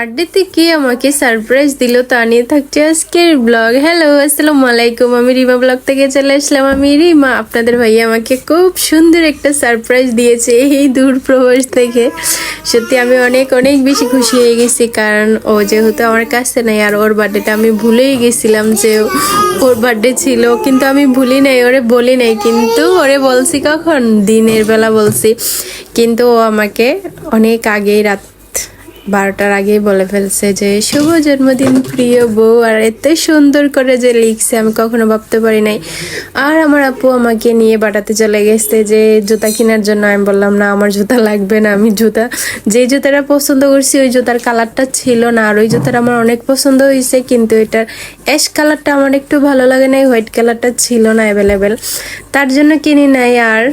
বার্থডেতে কি আমাকে সারপ্রাইজ দিল তা নিয়ে থাকছে আজকের ব্লগ। হ্যালো, আসসালামু আলাইকুম। আমি রিমা ব্লগ থেকে চলে আসলাম। আমি রিমা। আপনাদের ভাইয়া আমাকে খুব সুন্দর একটা সারপ্রাইজ দিয়েছে এই দূর প্রবাস থেকে। সত্যি আমি অনেক অনেক বেশি খুশি হয়ে গেছি, কারণ ও যেহেতু আমার কাছে নাই আর ওর বার্থডেটা আমি ভুলেই গেছিলাম যে ওর বার্থডে ছিল, কিন্তু আমি ভুলি নাই, ওরে বলি নাই, কিন্তু ওরে বলছি কখন দিনের বেলা বলছি, কিন্তু ও আমাকে অনেক আগেই রাত 12টার আগেই বলে ফেলছে যে শুভ জন্মদিন প্রিয় বউ, আর এত সুন্দর করে যে লিখছে আমি কখনো ভাবতে পারি নাই। আর আমার আপু আমাকে নিয়ে বাটাতে চলে গেছে যে জুতা কেনার জন্য। আমি বললাম না, আমার জুতা লাগবে না, আমি যে জুতাটা পছন্দ করছি ওই জুতার কালারটা ছিল না, আর ওই জুতাটা আমার অনেক পছন্দ হয়েছে, কিন্তু এটার অ্যাশ কালারটা আমার একটু ভালো লাগে নাই, হোয়াইট কালারটা ছিল না অ্যাভেলেবেল, তার জন্য কিনি নাই। আর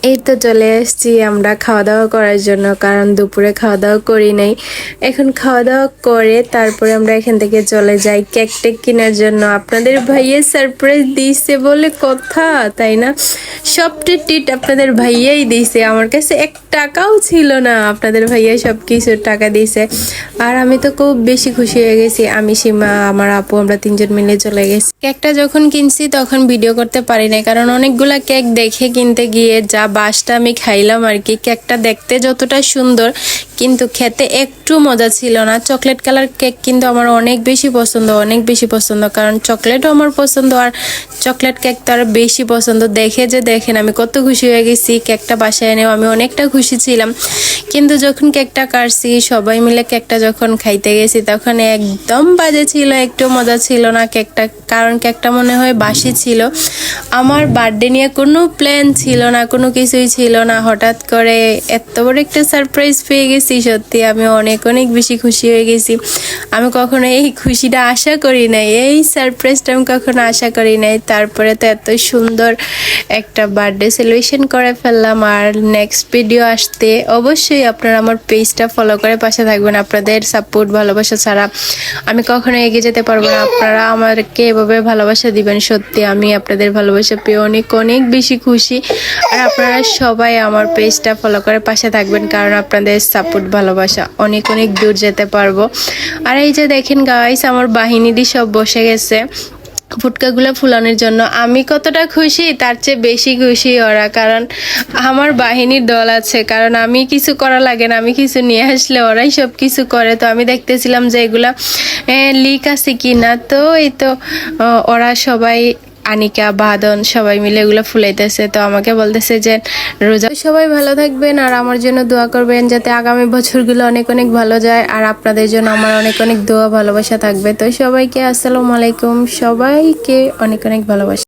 এই তো চলে এসেছি আমরা খাওয়া দাওয়া করার জন্য, কারণ দুপুরে খাওয়া দাওয়া করি নাই। এখন খাওয়া দাওয়া করে তারপরে আমরা এখান থেকে চলে যাই কেক টেক কেনার জন্য। আপনাদের ভাইয়া সারপ্রাইজ দিয়েছে বলে কথা, তাই না? সবটা টিট আপনাদের ভাইয়াই দিয়েছে, আমার কাছে 1 টাকাও ছিল না, আপনাদের ভাইয়া সব কিছু টাকা দিয়েছে। আর আমি তো খুব বেশি খুশি হয়ে গেছি। আমি, সীমা, আমার আপু, আমরা 3জন মিলে চলে গেছি। কেকটা যখন কিনছি তখন ভিডিও করতে পারি নাই, কারণ অনেকগুলা কেক দেখে কিনতে গিয়ে যা বাসটা আমি খাইলাম আর কি। কেকটা দেখতে যতটা সুন্দর, কিন্তু খেতে একটু মজা ছিল না। চকলেট কালার কেক কিন্তু আমার অনেক বেশি পছন্দ, অনেক বেশি পছন্দ, কারণ চকলেটও আমার পছন্দ, আর চকলেট কেক তো আরো বেশি পছন্দ। দেখেন আমি কত খুশি হয়ে গেছি। কেকটা বাসায় এনেও আমি অনেকটা খুশি ছিলাম, কিন্তু যখন কেকটা কাটছি সবাই মিলে কেকটা যখন খাইতে গেছি তখন একদম বাজে ছিল, একটু মজা ছিল না কেকটা, কারণ কেকটা মনে হয় বাসি ছিল। আমার বার্থডে নিয়ে কোনো প্ল্যান ছিল না, কোনো কিছুই ছিল না, হঠাৎ করে এত বড় একটা সারপ্রাইজ পেয়ে গেছি। সত্যি আমি অনেক অনেক বেশি খুশি হয়ে গেছি। আমি কখনো এই খুশিটা আশা করি নাই, এই সারপ্রাইজটা আমি কখনো আশা করি নাই। তারপরে তো এত সুন্দর একটা বার্থডে সেলিব্রেশন করে ফেললাম। আর নেক্সট ভিডিও আসতে অবশ্যই আপনারা আমার পেজটা ফলো করে পাশে থাকবেন। আপনাদের সাপোর্ট ভালোবাসা ছাড়া আমি কখনো এগিয়ে যেতে পারবো না। আপনারা আমাকে এভাবে ভালোবাসা দিবেন। সত্যি আমি আপনাদের ভালোবাসা পেয়ে অনেক অনেক বেশি খুশি। আর আপনারা সবাই আমার পেজটা ফলো করে পাশে থাকবেন, কারণ আপনাদের সাপোর্ট ভালোবাসা অনেক অনেক দূর যেতে পারবো। আর এই যে দেখেন গাইস, আমার বাহিনীটি সব বসে গেছে ফুটকাগুলো ফুলানোর জন্য। আমি কতটা খুশি তার চেয়ে বেশি খুশি ওরা, কারণ আমার বাহিনীর দল আছে, কারণ আমি কিছু করা লাগে না, আমি কিছু নিয়ে আসলে ওরাই সব কিছু করে। তো আমি দেখতেছিলাম যে এগুলা লিক আছে কিনা, তো এই তো ওরা সবাই, আনিকা, বাদন সবাই মিলে এগুলো ফুলাইতেছে। তো আমাকে বলতেছে যে রোজা সবাই ভালো থাকবেন আর আমার জন্য দোয়া করবেন যাতে আগামী বছরগুলো অনেক অনেক ভালো যায়, আর আপনাদের জন্য আমার অনেক অনেক দোয়া ভালোবাসা থাকবে। তো সবাইকে আসসালামু আলাইকুম, সবাইকে অনেক অনেক ভালোবাসা।